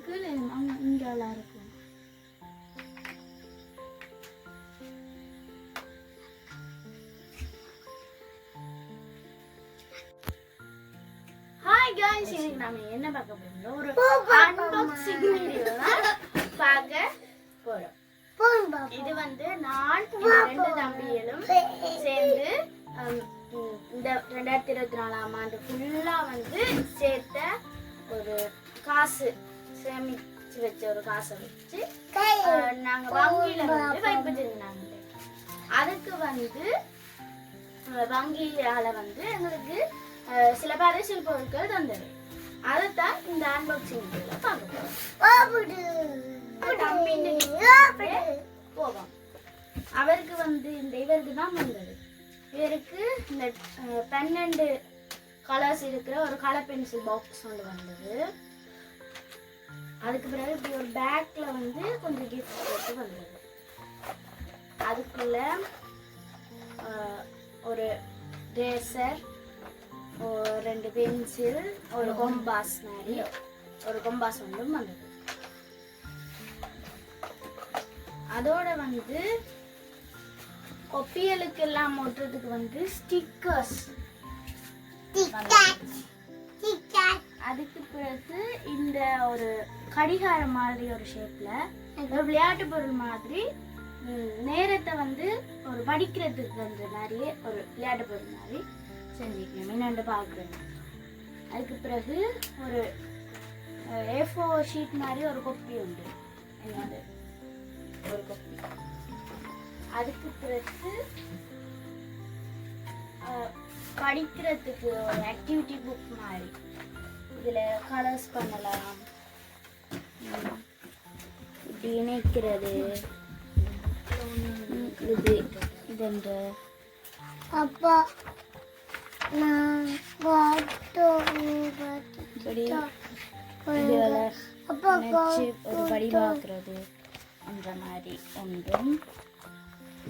கீழே இங்கே இருக்கும். ஹாய் गाइस, இன்னைக்கு நாம என்ன பார்க்க போறோம்? ஒரு அன்பாக்சிங் வீடியோ தான் பார்க்க போறோம். இது வந்து நான் ரெண்டு தம்பிகளும் சேர்ந்து இந்த 2024ஆம் ஆண்டு ஃபுல்லா வந்து சேர்த்த ஒரு காசு சேமிச்சு வச்ச ஒரு காசை வச்சு நாங்க வங்கியில வந்து வைப்பிட்டிருந்தாங்க. அதுக்கு வந்து வங்கியால வந்து எங்களுக்கு சில பரிசு பொருட்கள் தந்தது. அதைத்தான் இந்த அன்பாக்சிங் வீடியோல பார்க்க போவோம். அவருக்கு வந்து இவருக்கு தான் வந்தது. இவருக்கு இந்த 12 கலர்ஸ் இருக்கிற ஒரு கலர் பென்சில் பாக்ஸ் ஒன்று வந்தது. அதுக்கு பிறகு இப்படி ஒரு பேக்ல வந்து கொஞ்சம் கிஃப்ட் போட்டு வந்தது. அதுக்குள்ள ஒரு ரேசர், ஒரு 2 பென்சில், ஒரு கொம்பாஸ் மாதிரி ஒரு கொம்பாஸ் ஒன்றும் வந்தது. அதோட வந்து கொப்பியலுக்கு எல்லாம் ஒட்டுறதுக்கு வந்து ஸ்டிக்கர்ஸ். அதுக்கு பிறகு இந்த ஒரு கடிகாரம் மாதிரி ஒரு ஷேப்ல ஒரு விளையாட்டு பொருள் மாதிரி நேரத்தை வந்து ஒரு படிக்கிறதுக்கு அந்த மாதிரி ஒரு விளையாட்டு பொருள் மாதிரி செஞ்சுக்கணும் என்னென்று பார்க்குறது. அதுக்கு பிறகு ஒரு A4 ஷீட் மாதிரி ஒரு கொப்பி உண்டு, என்னது ஒரு கொப்பி. அதுக்கு பிறகு படிக்கிறதுக்கு ஒரு ஆக்டிவிட்டி புக் மாதிரி, இதில் கலர்ஸ் பண்ணலாம், இப்படி இணைக்கிறது, இது இதுன்ற அப்பா ஒரு படி பார்க்கறது என்ற மாதிரி ஒன்றும்.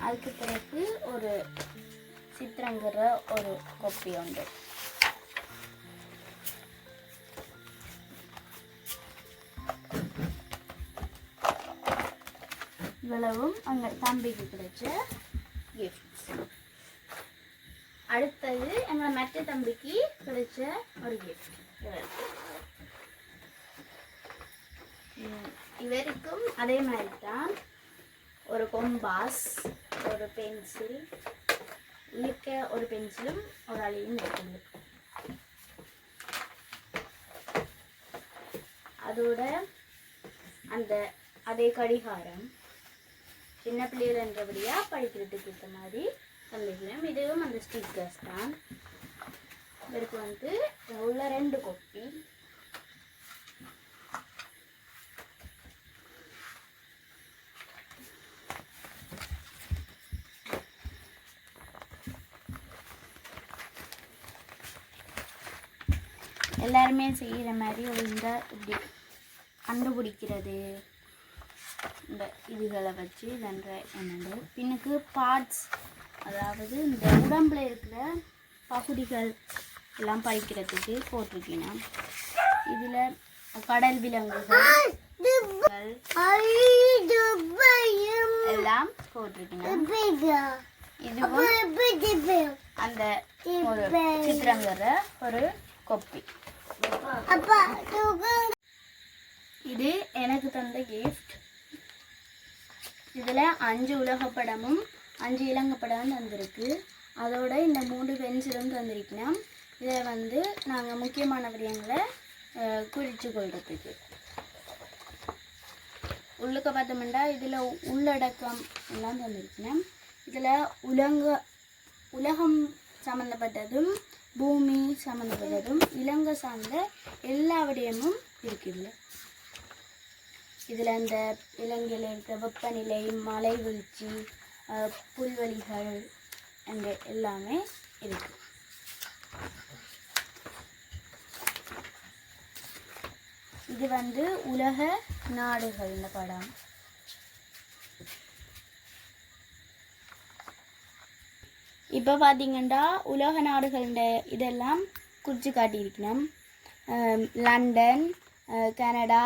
அதுக்கு பிறகு ஒரு சித்திரங்கிற ஒரு கொப்பி உண்டு. இவ்வளவும் அங்க தம்பிக்கு கிடைச்ச கிஃப்ட்ஸ். அடுத்தது எங்க மற்ற தம்பிக்கு கிடைச்ச ஒரு கிஃப்ட். இவருக்கும் அதே மாதிரி தான் ஒரு கொம்பாஸ், ஒரு பென்சில், இழுக்க ஒரு பென்சிலும் ஒரு அழியும் இருக்குது. அதோட அதே கடிகாரம், சின்ன பிள்ளைகள் என்றபடியா படிக்கிறதுக்கு ஏற்ற மாதிரி தம்பிகளும். இதுவும் அந்த ஸ்டிக்கர்ஸ் தான். இதற்கு வந்து உள்ள 2 கொப்பி. எல்லாருமே செய்கிற மாதிரி ஒரு இந்த இப்படி கண்டுபிடிக்கிறது, இந்த இதுகளை வச்சு இதன்ற என்னது பின்னுக்கு பார்ட்ஸ், அதாவது இந்த உடம்புல இருக்கிற பகுதிகள் எல்லாம் படிக்கிறதுக்கு போட்டிருக்கீங்க. இதில் கடல் விலங்குகள் எல்லாம் போட்டிருக்கீங்க. இதுவும் அந்த ஒரு சித்திரங்கிற ஒரு கொப்பி. இது எனக்கு தந்த கிஃப்ட். இதில் 5 உலகப்படமும் 5 இலங்கப்படமும் தந்திருக்கு. அதோட இந்த 3 பென்சிலும் தந்திருக்கணும். இதை வந்து நாங்கள் முக்கியமான விடயங்களை குறித்து கொள்றதுக்கு. உள்ளுக்க பார்த்தோம்னா இதில் உள்ளடக்கம் எல்லாம் தந்திருக்கணும். இதில் உலகம் சம்மந்தப்பட்டதும் பூமி சம்மந்தப்பட்டதும் இலங்கை சார்ந்த எல்லா விடயமும் இருக்குது. இதில் அந்த இலங்கையில் இருக்கிற வெப்பநிலை, மலை வீழ்ச்சி, புல்வெளிகள் என்ற எல்லாமே இருக்கு. இது வந்து உலக நாடுகள் படம். இப்போ பார்த்தீங்கன்னா உலக நாடுகள் இதெல்லாம் குறித்து காட்டியிருக்கணும். London, Canada,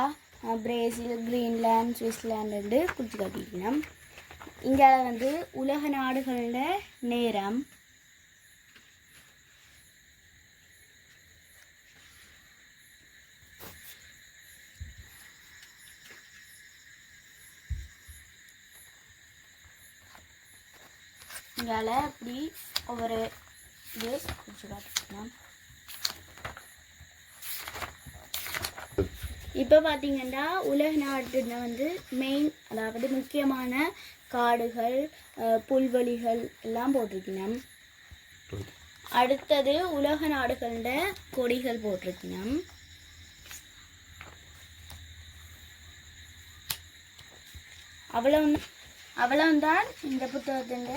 Brazil, Greenland, Switzerland குறித்து காட்டியிருக்கணும். இங்கே வந்து உலக நாடுகளோட நேரம், இங்கால இப்படி ஒவ்வொரு இது குறித்து காட்டியிருக்கணும். இப்போ பார்த்தீங்கன்னா உலக நாட்டில் வந்து மெயின் அதாவது முக்கியமான காடுகள், புல்வெளிகள் எல்லாம் போட்டிருக்கணும். அடுத்தது உலக நாடுகளோட கொடிகள் போட்டிருக்கணும். அவ்வளவுதான் இந்த புத்தகத்தின்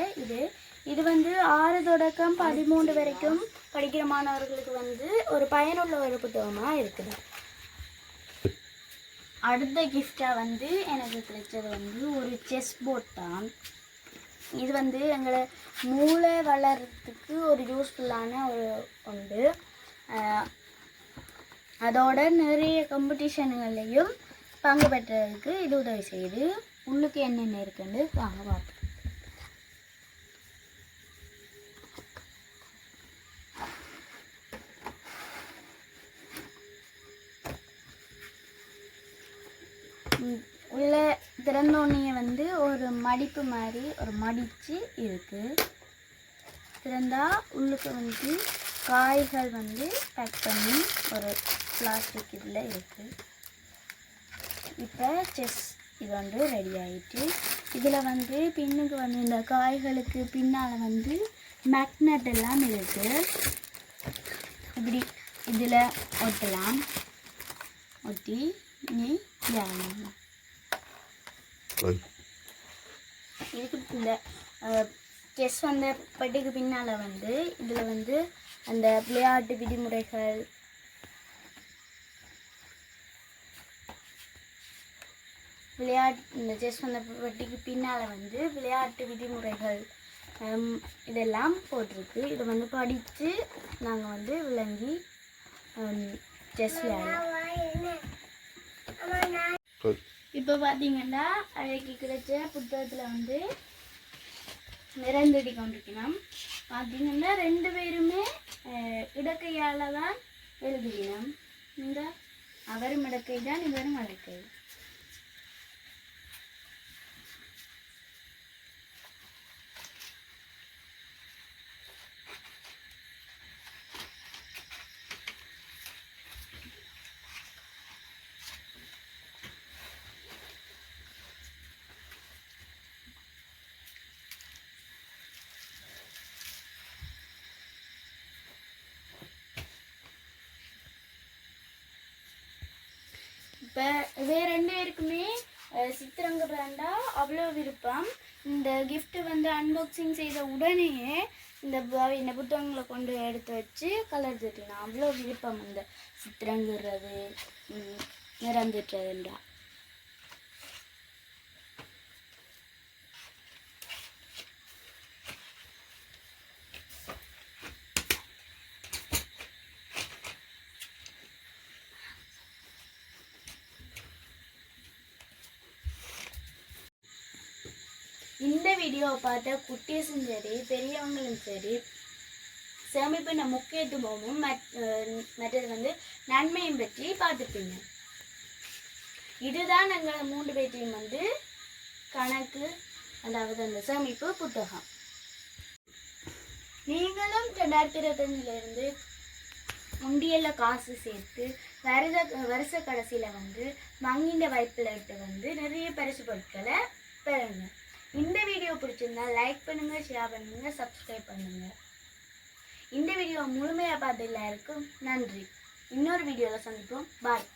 இது வந்து 6 தொடக்கம் 13 வரைக்கும் படிக்கிற மாணவர்களுக்கு வந்து ஒரு பயனுள்ள ஒரு புத்தகமாக இருக்குது. அடுத்த கிஃப்டாக வந்து எனக்கு கிடைச்சது வந்து ஒரு செஸ் போர்ட் தான். இது வந்து எங்களை மூளை வளர்கிறதுக்கு ஒரு யூஸ்ஃபுல்லான ஒரு ஒன்று. அதோட நிறைய காம்படிஷன்கள்லையும் பங்கு பெற்றதுக்கு இது உதவி செய்யுது. உள்ளுக்கு என்னென்ன இருக்குன்னு வாங்க பார்ப்போம். உள்ள திறந்தோடனே வந்து ஒரு மடிப்பு மாதிரி ஒரு மடிச்சு இருக்கு. திறந்தா உள்ளுக்கு வந்து காய்கள் வந்து பேக் பண்ணி ஒரு பிளாஸ்டிக் இதில் இருக்கு. இப்போ செஸ் இது வந்து ரெடி ஆகிட்டு, இதில் வந்து பின்னுக்கு வந்து இந்த காய்களுக்கு பின்னால் வந்து மேக்னட் எல்லாம் இருக்குது. இப்படி இதில் ஒட்டலாம். ஒட்டி நீ விளையாடலாம். இதுக்கு இந்த செஸ் வந்த பட்டிக்கு பின்னால் வந்து இதில் வந்து அந்த விளையாட்டு விதிமுறைகள், இந்த செஸ் வந்த பட்டிக்கு பின்னால் வந்து விளையாட்டு விதிமுறைகள் இதெல்லாம் போட்டிருக்கு. இதை வந்து படித்து நாங்கள் வந்து விளங்கி செஸ் விளையாடலாம். இப்போ பார்த்தீங்கன்னா அன்றைக்கு கிடைச்ச புத்தகத்தில் வந்து நிறந்தடி கொண்டிருக்கணும். பார்த்தீங்கன்னா 2 பேருமே இடக்கையால் தான் எழுதுகிறோம். இந்த அவரும் இடக்கை தான், இவரும் இடக்கை. இப்போ இவே 2 பேருக்குமே சித்திரங்க பிராண்டா அவ்வளோ விருப்பம். இந்த கிஃப்ட் வந்து அன்பாக்சிங் செய்த உடனேயே இந்த புத்தகங்களை கொண்டு எடுத்து வச்சு கலர் தட்டினா அவ்வளோ விருப்பம். இந்த சித்திரங்கிறது நிறந்துட்டுறதுண்டா. இந்த வீடியோவை பார்த்த குட்டீஸும் சரி பெரியவங்களும் சரி சேமிப்பின முக்கியத்துவமும் மற்றது வந்து நன்மையும் பற்றி பார்த்துப்பீங்க. இதுதான் எங்கள் 3 பேர்த்தையும் வந்து கணக்கு, அதாவது அந்த சேமிப்பு புத்தகம். நீங்களும் 2025 உண்டியல்ல காசு சேர்த்து வருஷ கடைசியில் வந்து வங்கின்ற வாய்ப்பில் இட்டு வந்து நிறைய பரிசு பொருட்களை பெறுங்க. இந்த வீடியோ பிடிச்சிருந்தா லைக் பண்ணுங்க, ஷேர் பண்ணுங்க, சப்ஸ்கிரைப் பண்ணுங்க. இந்த வீடியோ முழுமையாக பார்த்த எல்லாருக்கும் நன்றி. இன்னொரு வீடியோவில் சந்திப்போம். பாய்.